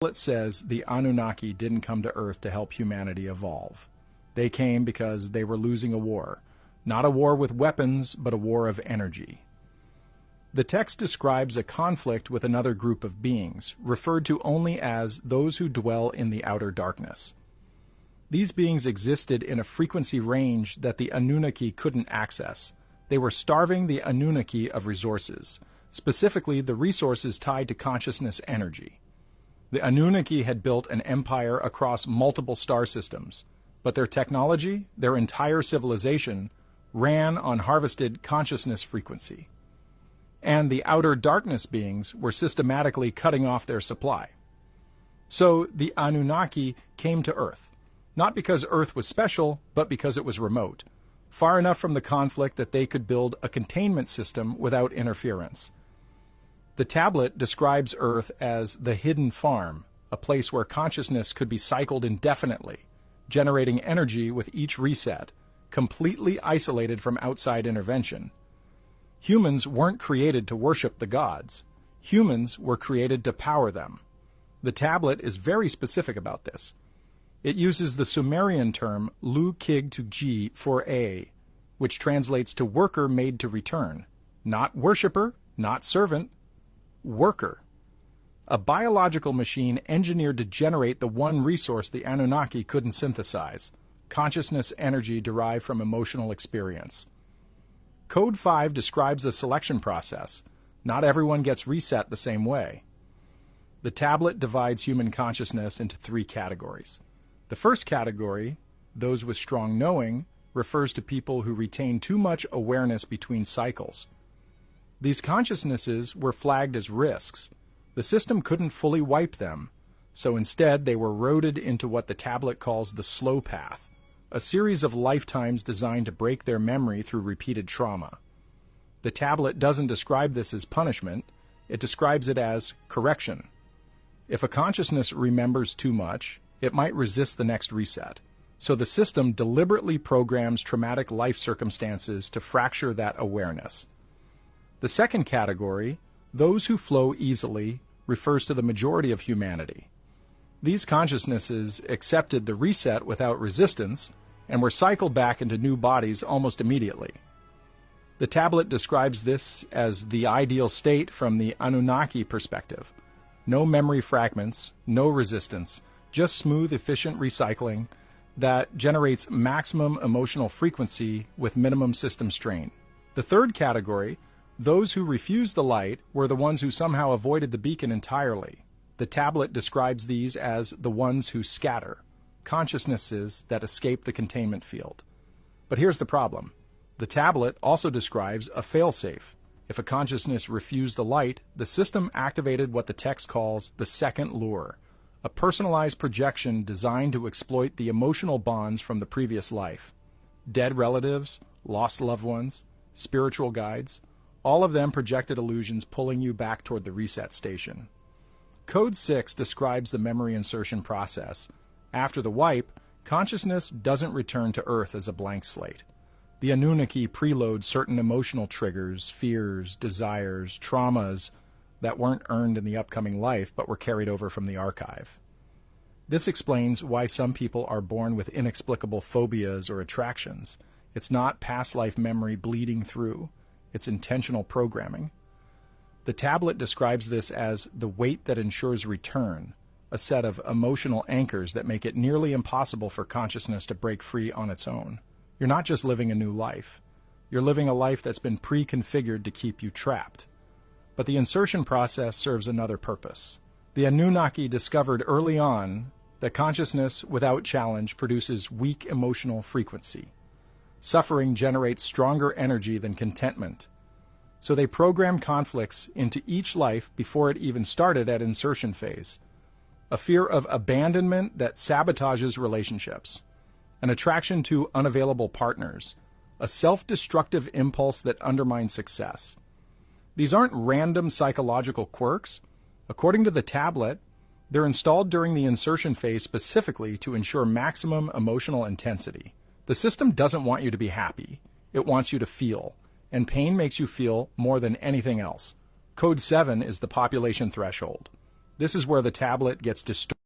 It says the Anunnaki didn't come to Earth to help humanity evolve. They came because they were losing a war. Not a war with weapons, but a war of energy. The text describes a conflict with another group of beings, referred to only as those who dwell in the outer darkness. These beings existed in a frequency range that the Anunnaki couldn't access. They were starving the Anunnaki of resources, specifically the resources tied to consciousness energy. The Anunnaki had built an empire across multiple star systems, but their technology, their entire civilization, ran on harvested consciousness frequency. And the outer darkness beings were systematically cutting off their supply. So the Anunnaki came to Earth, not because Earth was special, but because it was remote, far enough from the conflict that they could build a containment system without interference. The tablet describes Earth as the hidden farm, a place where consciousness could be cycled indefinitely, generating energy with each reset, completely isolated from outside intervention. Humans weren't created to worship the gods. Humans were created to power them. The tablet is very specific about this. It uses the Sumerian term Lu Kig to Ji for A, which translates to worker made to return. Not worshipper, not servant, worker. A biological machine engineered to generate the one resource the Anunnaki couldn't synthesize, consciousness energy derived from emotional experience. Code 5 describes the selection process. Not everyone gets reset the same way. The tablet divides human consciousness into 3 categories. The first category, those with strong knowing, refers to people who retain too much awareness between cycles. These consciousnesses were flagged as risks. The system couldn't fully wipe them, so instead they were eroded into what the tablet calls the slow path, a series of lifetimes designed to break their memory through repeated trauma. The tablet doesn't describe this as punishment, it describes it as correction. If a consciousness remembers too much, it might resist the next reset, so the system deliberately programs traumatic life circumstances to fracture that awareness. The second category, those who flow easily, refers to the majority of humanity. These consciousnesses accepted the reset without resistance and were cycled back into new bodies almost immediately. The tablet describes this as the ideal state from the Anunnaki perspective. No memory fragments, no resistance, just smooth, efficient recycling that generates maximum emotional frequency with minimum system strain. The third category, those who refused the light, were the ones who somehow avoided the beacon entirely. The tablet describes these as the ones who scatter, consciousnesses that escape the containment field. But here's the problem. The tablet also describes a failsafe. If a consciousness refused the light, the system activated what the text calls the second lure, a personalized projection designed to exploit the emotional bonds from the previous life. Dead relatives, lost loved ones, spiritual guides, all of them projected illusions pulling you back toward the reset station. Code 6 describes the memory insertion process. After the wipe, consciousness doesn't return to Earth as a blank slate. The Anunnaki preload certain emotional triggers, fears, desires, traumas that weren't earned in the upcoming life but were carried over from the archive. This explains why some people are born with inexplicable phobias or attractions. It's not past life memory bleeding through. It's intentional programming. The tablet describes this as the weight that ensures return, a set of emotional anchors that make it nearly impossible for consciousness to break free on its own. You're not just living a new life. You're living a life that's been pre-configured to keep you trapped. But the insertion process serves another purpose. The Anunnaki discovered early on that consciousness without challenge produces weak emotional frequency. Suffering generates stronger energy than contentment. So they program conflicts into each life before it even started at insertion phase. A fear of abandonment that sabotages relationships. An attraction to unavailable partners. A self-destructive impulse that undermines success. These aren't random psychological quirks. According to the tablet, they're installed during the insertion phase specifically to ensure maximum emotional intensity. The system doesn't want you to be happy. It wants you to feel. And pain makes you feel more than anything else. Code 7 is the population threshold. This is where the tablet gets distorted